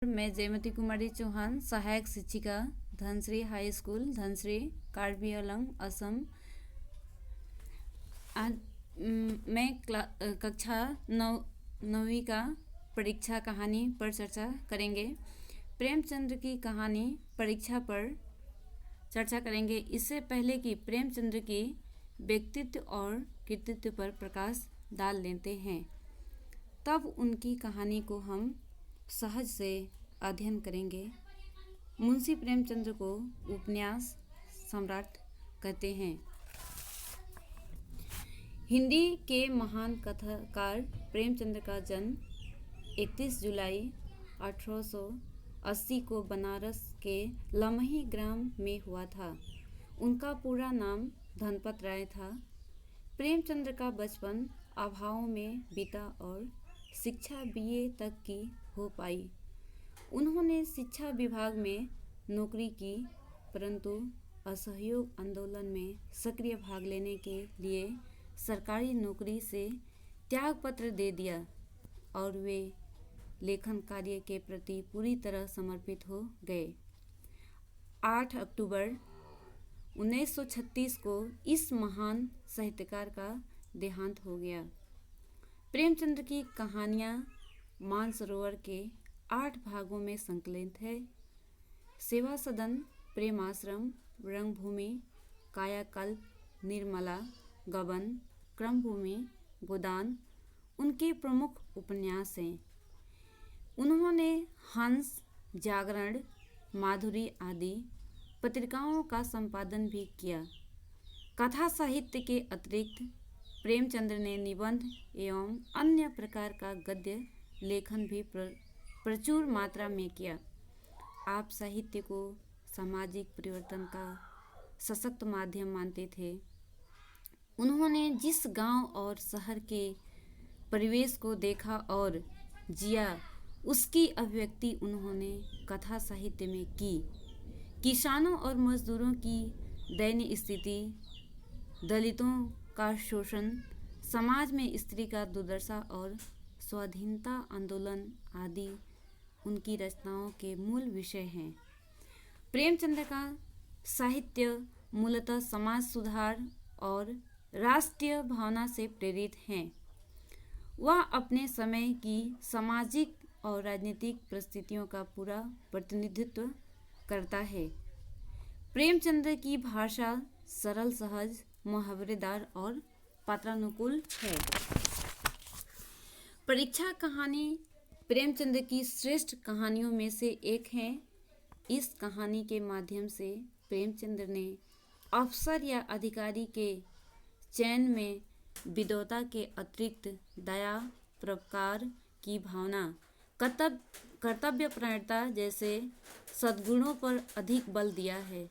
मैं जयमती कुमारी चौहान, सहायक शिक्षिका, धनश्री हाई स्कूल, धनश्री, कार्बी आंगलंग, असम। आज मैं कक्षा नौवीं का परीक्षा कहानी पर चर्चा करेंगे। प्रेमचंद्र की कहानी परीक्षा पर चर्चा करेंगे। इससे पहले कि प्रेमचंद्र की व्यक्तित्व और कृतित्व पर प्रकाश डाल लेते हैं, तब उनकी कहानी को हम सहज से अध्ययन करेंगे। मुंशी प्रेमचंद्र को उपन्यास सम्राट कहते हैं। हिंदी के महान कथाकार प्रेमचंद्र का जन्म 31 जुलाई 1880 को बनारस के लमही ग्राम में हुआ था। उनका पूरा नाम धनपत राय था। प्रेमचंद्र का बचपन अभावों में बीता और शिक्षा बीए तक की हो पाई। उन्होंने शिक्षा विभाग में नौकरी की, परंतु असहयोग आंदोलन में सक्रिय भाग लेने के लिए सरकारी नौकरी से त्यागपत्र दे दिया और वे लेखन कार्य के प्रति पूरी तरह समर्पित हो गए। 8 अक्टूबर 1936 को इस महान साहित्यकार का देहांत हो गया। प्रेमचंद्र की कहानियाँ मानसरोवर के 8 भागों में संकलित है। सेवा सदन, प्रेम आश्रम, रंगभूमि, कायाकल्प, निर्मला, गबन, क्रमभूमि, गोदान उनके प्रमुख उपन्यास हैं। उन्होंने हंस, जागरण, माधुरी आदि पत्रिकाओं का संपादन भी किया। कथा साहित्य के अतिरिक्त प्रेमचंद्र ने निबंध एवं अन्य प्रकार का गद्य लेखन भी प्रचुर मात्रा में किया। आप साहित्य को सामाजिक परिवर्तन का सशक्त माध्यम मानते थे। उन्होंने जिस गांव और शहर के परिवेश को देखा और जिया, उसकी अभिव्यक्ति उन्होंने कथा साहित्य में की। किसानों और मजदूरों की दयनीय स्थिति, दलितों का शोषण, समाज में स्त्री का दुर्दशा और स्वाधीनता आंदोलन आदि उनकी रचनाओं के मूल विषय हैं। प्रेमचंद्र का साहित्य मूलतः समाज सुधार और राष्ट्रीय भावना से प्रेरित है। वह अपने समय की सामाजिक और राजनीतिक परिस्थितियों का पूरा प्रतिनिधित्व करता है। प्रेमचंद्र की भाषा सरल, सहज, मुहावरेदार और पात्रानुकूल है। परीक्षा कहानी प्रेमचंद्र की श्रेष्ठ कहानियों में से एक है। इस कहानी के माध्यम से प्रेमचंद्र ने अफसर या अधिकारी के चयन में विद्वता के अतिरिक्त दया, परोपकार की भावना, कर्तव्यपरायणता जैसे सद्गुणों पर अधिक बल दिया है।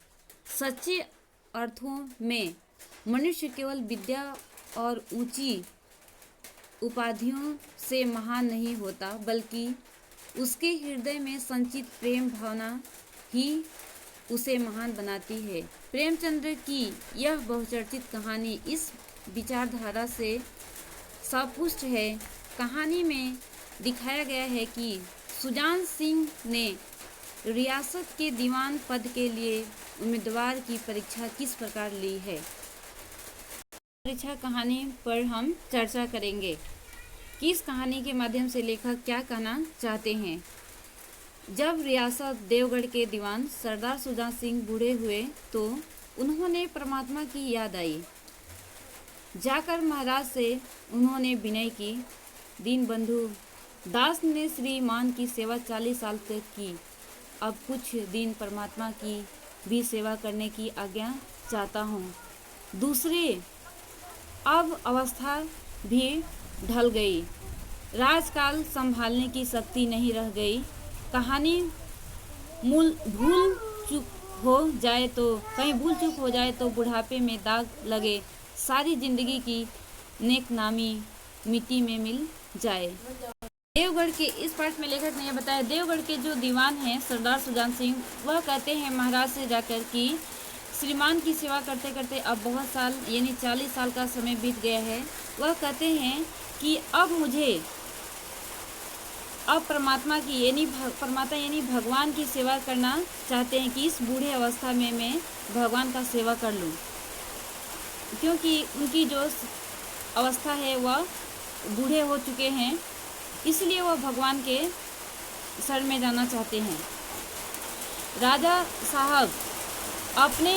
सच्चे अर्थों में मनुष्य केवल विद्या और ऊंची उपाधियों से महान नहीं होता, बल्कि उसके हृदय में संचित प्रेम भावना ही उसे महान बनाती है। प्रेमचंद्र की यह बहुचर्चित कहानी इस विचारधारा से सपुष्ट है। कहानी में दिखाया गया है कि सुजान सिंह ने रियासत के दीवान पद के लिए उम्मीदवार की परीक्षा किस प्रकार ली है। परीक्षा कहानी पर हम चर्चा करेंगे कि इस कहानी के माध्यम से लेखक क्या कहना चाहते हैं। जब रियासत देवगढ़ के दीवान सरदार सुजान सिंह बूढ़े हुए तो उन्होंने परमात्मा की याद आई। जाकर महाराज से उन्होंने विनय की। दीनबंधु दास ने श्रीमान की सेवा 40 साल तक की। अब कुछ दिन परमात्मा की भी सेवा करने की आज्ञा चाहता हूँ। दूसरे, अब अवस्था भी ढल गई, राजकाल संभालने की शक्ति नहीं रह गई। कहानी भूल चूक हो जाए तो बुढ़ापे में दाग लगे, सारी जिंदगी की नेकनामी मिट्टी में मिल जाए। देवगढ़ के इस पाठ में लेखक ने यह बताया, देवगढ़ के जो दीवान हैं सरदार सुजान सिंह, वह कहते हैं महाराज से जाकर कि श्रीमान की सेवा करते करते अब बहुत साल यानी 40 साल का समय बीत गया है। वह कहते हैं कि अब मुझे अब परमात्मा यानी भगवान की सेवा करना चाहते हैं कि इस बूढ़े अवस्था में मैं भगवान का सेवा कर लूं, क्योंकि उनकी जो अवस्था है वह बूढ़े हो चुके हैं, इसलिए वह भगवान के शरण में जाना चाहते हैं। राजा साहब अपने